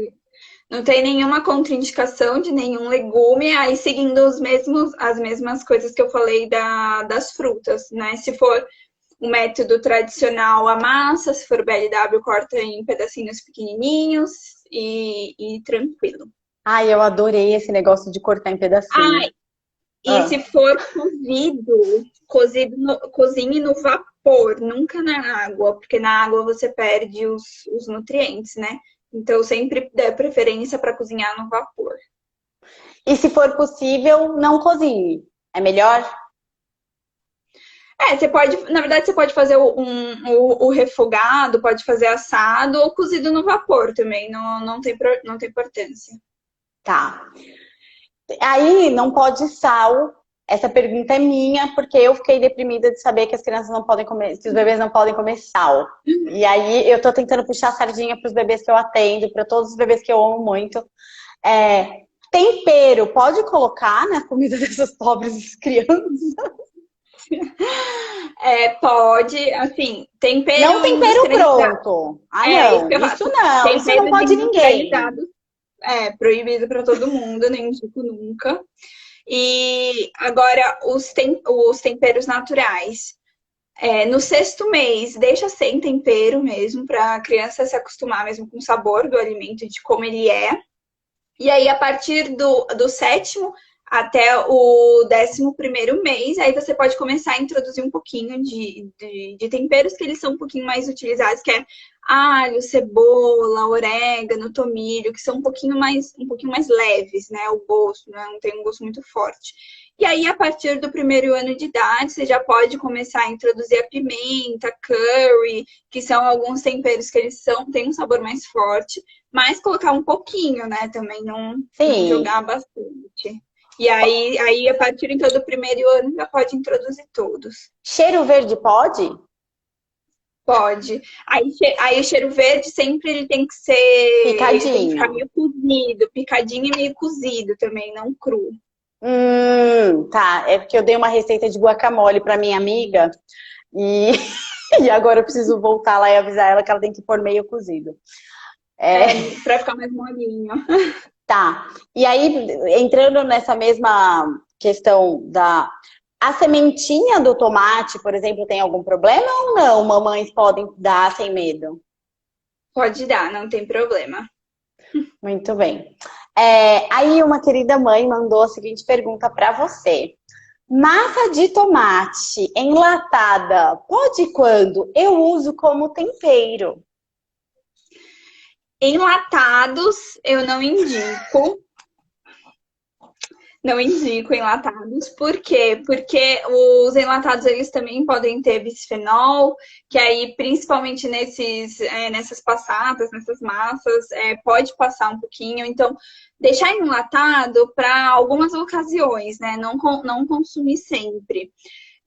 Não tem nenhuma contraindicação de nenhum legume, aí seguindo as mesmas coisas que eu falei das frutas, né? Se for o método tradicional, a massa, se for BLW, corta em pedacinhos pequenininhos e tranquilo. Ai, eu adorei esse negócio de cortar em pedacinho. Ah, e Ah, se for cozinhe no vapor, nunca na água, porque na água você perde os nutrientes, né? Então, sempre dê preferência para cozinhar no vapor. e se for possível, não cozinhe. É melhor? Você pode, na verdade, você pode fazer o refogado, pode fazer assado ou cozido no vapor também, não tem importância. Tá. Aí não pode sal. Essa pergunta é minha, porque eu fiquei deprimida de saber que as crianças não podem comer, que os bebês não podem comer sal. E aí eu tô tentando puxar a sardinha para os bebês que eu atendo, para todos os bebês que eu amo muito. Tempero, pode colocar na comida dessas pobres crianças? Pode, assim, Não tempero tempero industrializado. pronto. Ah, Isso que não. eu falo. Isso não Temperos pode ninguém. industrializados proibido para todo mundo, nem indico nunca. E agora, os temperos naturais. No sexto mês, deixa sem tempero mesmo, para a criança se acostumar mesmo com o sabor do alimento, de como ele é. E aí, a partir do sétimo até o 11º mês, aí você pode começar a introduzir um pouquinho de temperos que eles são um pouquinho mais utilizados, que é alho, cebola, orégano, tomilho, que são um pouquinho mais leves, né? O gosto, né? Não tem um gosto muito forte. E aí, a partir do 1º ano de idade, você já pode começar a introduzir a pimenta, curry, que são alguns temperos que eles têm um sabor mais forte, mas colocar um pouquinho, né? Também não Sim. jogar bastante. E aí, a partir então do 1º ano, já pode introduzir todos. Cheiro verde pode? Pode. Aí o cheiro verde sempre ele tem que ficar Picadinho. meio cozido, picadinho e meio cozido também, não cru. Tá. É porque eu dei uma receita de guacamole para minha amiga e, e agora eu preciso voltar lá e avisar ela que ela tem que pôr meio cozido. Para ficar mais molinho. Tá. E aí, entrando nessa mesma questão da. A sementinha do tomate, por exemplo, tem algum problema ou não? Mamães podem dar sem medo? Pode dar, não tem problema. Muito bem. Aí uma querida mãe mandou a seguinte pergunta para você. Massa de tomate enlatada, pode quando? Eu uso como tempero. Enlatados, eu não indico. Não indico enlatados. Por quê? Porque os enlatados eles também podem ter bisfenol, que aí, principalmente nessas passatas, nessas massas, pode passar um pouquinho. Então, deixar enlatado para algumas ocasiões, né? Não consumir sempre.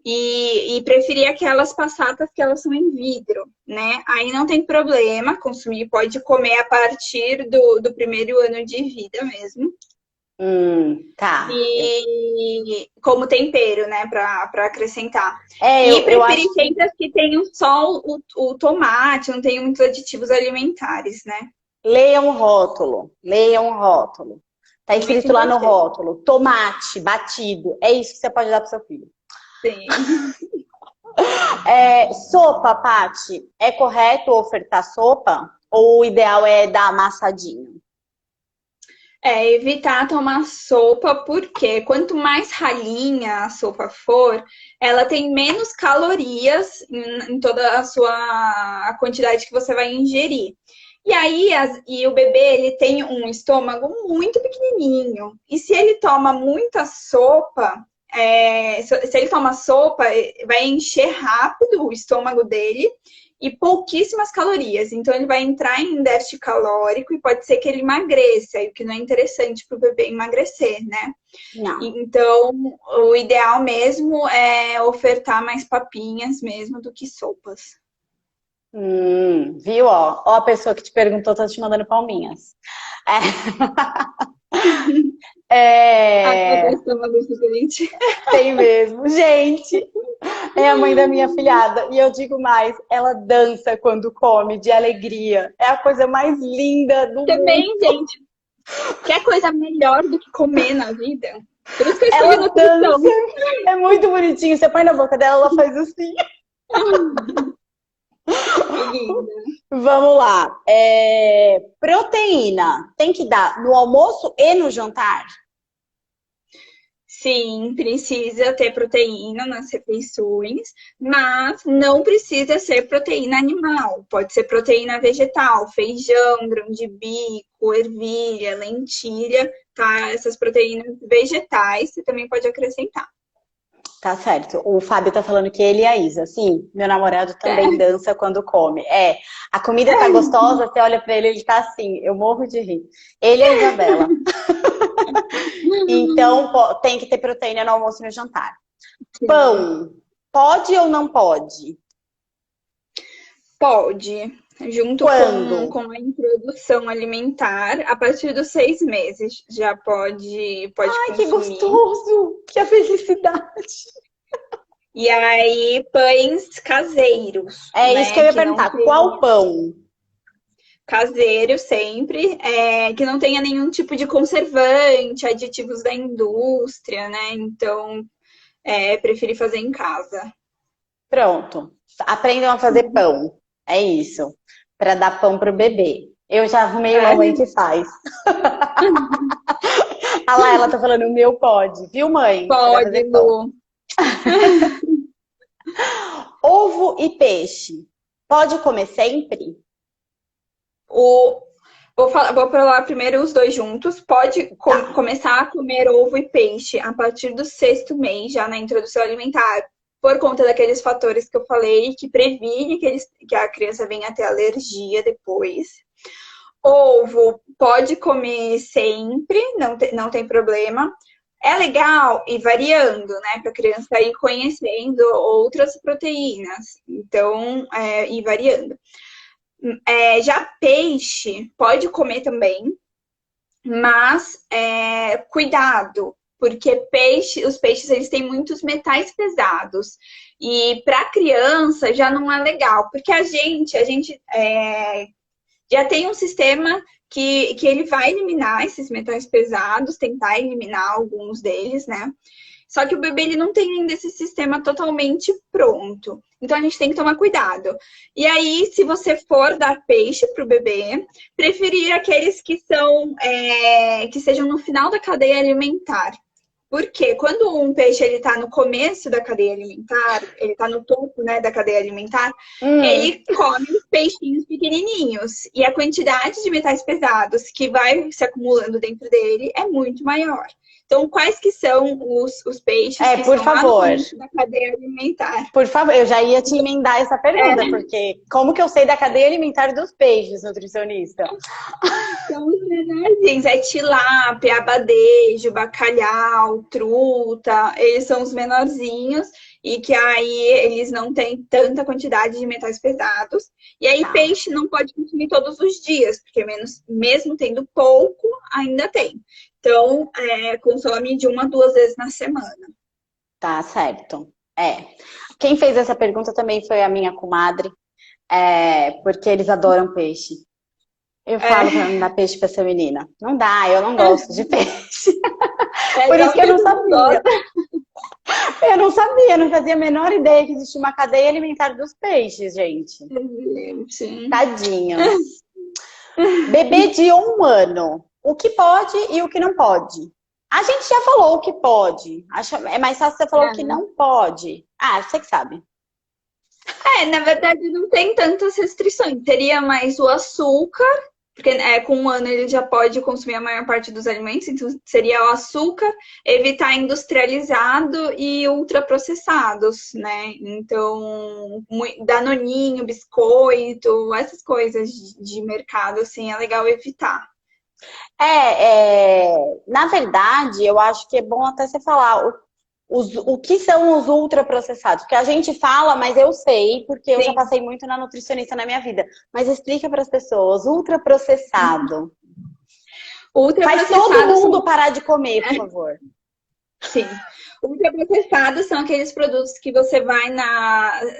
E preferir aquelas passatas que elas são em vidro, né? Aí não tem problema, consumir, pode comer a partir do 1º ano de vida mesmo. Tá. E como tempero, né, para acrescentar. E Eu preferir acho que sempre as que tenham só o tomate, não tenham muitos aditivos alimentares, né? leiam o rótulo. Leiam o rótulo. Tá Muito escrito lá no importante. rótulo, tomate batido. É isso que você pode dar pro seu filho. Sim. Sopa, Paty, é correto ofertar sopa? Ou o ideal é dar amassadinho? É evitar tomar sopa, porque quanto mais ralinha a sopa for, ela tem menos calorias em toda a quantidade que você vai ingerir. E aí, o bebê, ele tem um estômago muito pequenininho. E se ele toma muita sopa, se ele toma sopa, vai encher rápido o estômago dele e pouquíssimas calorias. Então, ele vai entrar em déficit calórico e pode ser que ele emagreça, o que não é interessante para o bebê emagrecer, né? Não. Então, o ideal mesmo é ofertar mais papinhas mesmo do que sopas. Viu? Ó, a pessoa que te perguntou tá te mandando palminhas. Até o estômago gigante. Tem mesmo. Gente, é a mãe da minha filhada. E eu digo mais, ela dança quando come, de alegria. É a coisa mais linda do Também, mundo. gente, quer coisa melhor do que comer na vida? Por isso que eu escolhi Ela nutrição. dança. É muito bonitinho. Você põe na boca dela, ela faz assim. Que linda. Vamos lá. Proteína. Tem que dar no almoço e no jantar? Sim, precisa ter proteína nas refeições, mas não precisa ser proteína animal. Pode ser proteína vegetal, feijão, grão de bico, ervilha, lentilha, tá? Essas proteínas vegetais você também pode acrescentar. Tá certo. O Fábio tá falando que ele e a Isa. Sim, meu namorado também dança quando come. A comida tá gostosa, você olha pra ele, ele tá assim. Eu morro de rir. Ele e a Isabela. Então, tem que ter proteína no almoço e no jantar. Pão, pode ou não pode? Pode, junto Quando? com a introdução alimentar, a partir dos 6 meses já pode Ai, que consumir. gostoso! Que felicidade! E aí, pães caseiros. É isso que eu ia perguntar. Qual pão? Caseiro sempre, que não tenha nenhum tipo de conservante, aditivos da indústria, né? Então, preferi fazer em casa. Pronto. Aprendam a fazer pão. É isso. Para dar pão pro bebê. Eu já arrumei uma mãe que faz. Ah lá, ela tá falando, o meu pode. Viu, mãe? Pode, Lu. Ovo e peixe. Pode comer sempre? Vou falar primeiro os dois juntos. Pode começar a comer ovo e peixe a partir do 6º mês, já na introdução alimentar, por conta daqueles fatores que eu falei, que previne que a criança venha a ter alergia depois. Ovo pode comer sempre, não tem problema. É legal ir variando, né? Para a criança ir conhecendo outras proteínas. Então, ir variando. Já peixe, pode comer também, mas cuidado, porque os peixes eles têm muitos metais pesados. E para criança já não é legal, porque a gente já tem um sistema que ele vai eliminar esses metais pesados, tentar eliminar alguns deles, né? Só que o bebê ele não tem ainda esse sistema totalmente pronto. Então a gente tem que tomar cuidado. E aí, se você for dar peixe para o bebê, preferir aqueles que sejam no final da cadeia alimentar. Porque quando um peixe ele está no começo da cadeia alimentar, ele está no topo, né, da cadeia alimentar, ele come os peixinhos pequenininhos. E a quantidade de metais pesados que vai se acumulando dentro dele é muito maior. Então, quais que são os peixes que por estão favor. lá no começo da cadeia alimentar? Por favor, eu já ia te emendar essa pergunta, porque como que eu sei da cadeia alimentar dos peixes, nutricionista? São os menorzinhos, tilápia, abadejo, bacalhau, truta, eles são os menorzinhos e que aí eles não têm tanta quantidade de metais pesados. E aí peixe não pode consumir todos os dias, porque mesmo tendo pouco, ainda tem. Então, consome de 1 a 2 vezes na semana. Tá certo. Quem fez essa pergunta também foi a minha comadre, porque eles adoram peixe. Eu falo pra não dar peixe pra essa menina. Não dá, eu não gosto de peixe. Por isso que eu não sabia. Eu não sabia, não fazia a menor ideia que existia uma cadeia alimentar dos peixes, gente. Sim. Tadinhos. Bebê de 1 ano. o que pode e o que não pode. A gente já falou o que pode. É mais fácil você falar o que não pode. Ah, você que sabe. Na verdade, não tem tantas restrições. Teria mais o açúcar, porque com 1 ano ele já pode consumir a maior parte dos alimentos, então seria o açúcar, evitar industrializado e ultraprocessados, né? Então, danoninho, biscoito, essas coisas de mercado, assim, é legal evitar. Na verdade, eu acho que é bom até você falar o que são os ultraprocessados. Porque a gente fala, mas eu sei, porque eu já passei muito na nutricionista na minha vida. Mas explica para as pessoas, ultraprocessado. Faz todo mundo parar de comer, por favor. Sim. Ultraprocessados são aqueles produtos que você vai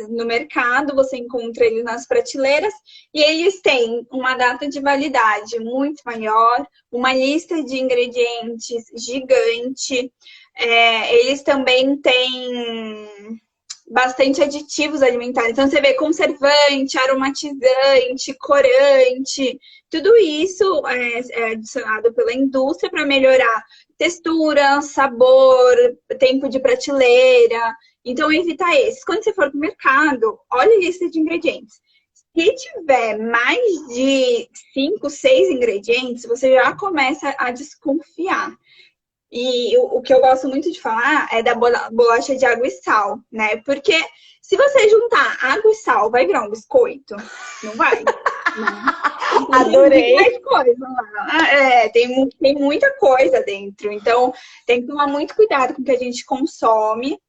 no mercado, você encontra eles nas prateleiras e eles têm uma data de validade muito maior, uma lista de ingredientes gigante. Eles também têm bastante aditivos alimentares. Então, você vê conservante, aromatizante, corante, tudo isso é adicionado pela indústria para melhorar textura, sabor, tempo de prateleira. Então, evitar esses. Quando você for para o mercado, olha a lista de ingredientes. Se tiver mais de 5, 6 ingredientes, você já começa a desconfiar. E o que eu gosto muito de falar é da bolacha de água e sal, né? Porque se você juntar água e sal, vai virar um biscoito? Não vai. Não. Adorei. Tem mais coisa lá. Tem muita coisa dentro. Então, tem que tomar muito cuidado com o que a gente consome.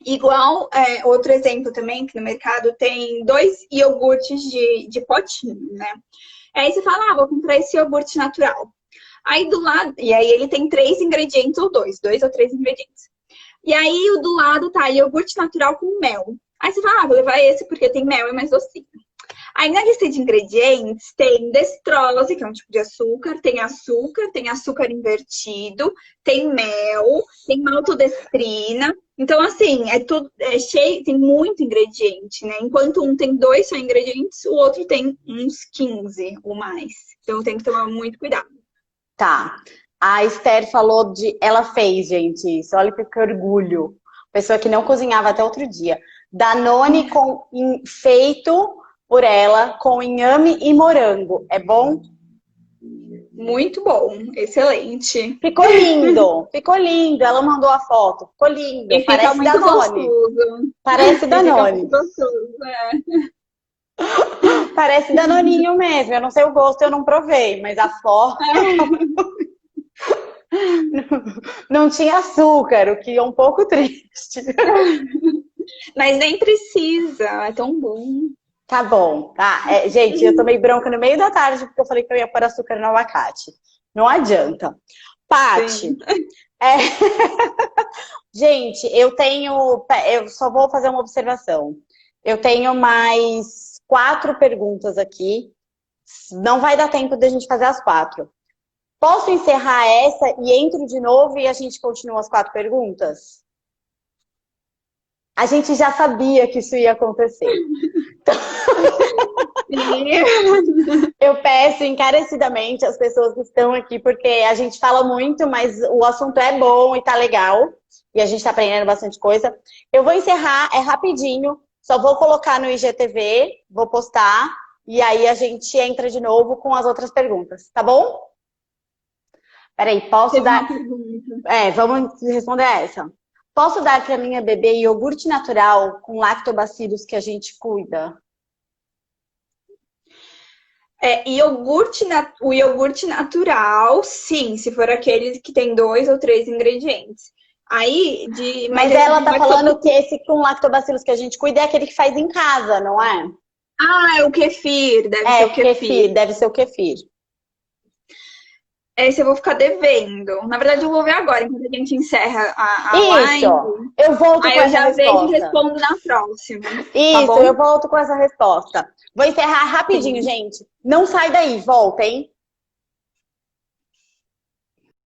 Igual, outro exemplo também, que no mercado tem 2 iogurtes de potinho, né? Aí você fala, vou comprar esse iogurte natural. Aí do lado, e aí ele tem 3 ingredientes ou 2 ou 3 ingredientes. E aí o do lado tá iogurte natural com mel. Aí você fala, vou levar esse porque tem mel e mais docinho. Aí na lista de ingredientes tem destrose, que é um tipo de açúcar, tem açúcar invertido, tem mel, tem maltodestrina. Então, assim, é cheio, tem muito ingrediente, né? Enquanto um tem 2 só ingredientes, o outro tem uns 15 ou mais. Então tem que tomar muito cuidado. Tá. A Esther falou ela fez, gente, isso. Olha que orgulho. Pessoa que não cozinhava até outro dia. Danone feito por ela com inhame e morango. É bom? Muito bom. Excelente. Ficou lindo. Ficou lindo. Ela mandou a foto. Ficou lindo. E parece fica muito Danone. Gostoso. Parece Danone. Fica muito gostoso, Parece Danoninho mesmo. Eu não sei o gosto, eu não provei, mas a foto... Não tinha açúcar, o que é um pouco triste. Mas nem precisa, é tão bom. Tá bom, tá. Gente, eu tomei bronca no meio da tarde porque eu falei que eu ia pôr açúcar no abacate. Não adianta. Paty, gente, eu só vou fazer uma observação. Eu tenho mais 4 perguntas aqui. Não vai dar tempo da gente fazer as 4. Posso encerrar essa e entro de novo e a gente continua as 4 perguntas? A gente já sabia que isso ia acontecer. Então... Eu peço encarecidamente às pessoas que estão aqui, porque a gente fala muito, mas o assunto é bom e tá legal. E a gente tá aprendendo bastante coisa. Eu vou encerrar, é rapidinho. Só vou colocar no IGTV, vou postar. E aí a gente entra de novo com as outras perguntas, tá bom? Peraí, posso dar... vamos responder essa. Posso dar para minha bebê iogurte natural com lactobacilos que a gente cuida? O iogurte natural, sim, se for aquele que tem 2 ou 3 ingredientes. Mas ela tá falando que esse com lactobacilos que a gente cuida é aquele que faz em casa, não é? É o kefir, deve ser o kefir. Deve ser o kefir. Esse eu vou ficar devendo. Na verdade, eu vou ver agora, enquanto a gente encerra a live. Isso, eu volto com essa resposta. Aí eu já vejo e respondo na próxima. Isso, eu volto com essa resposta. Vou encerrar rapidinho, gente. Não sai daí, volta, hein?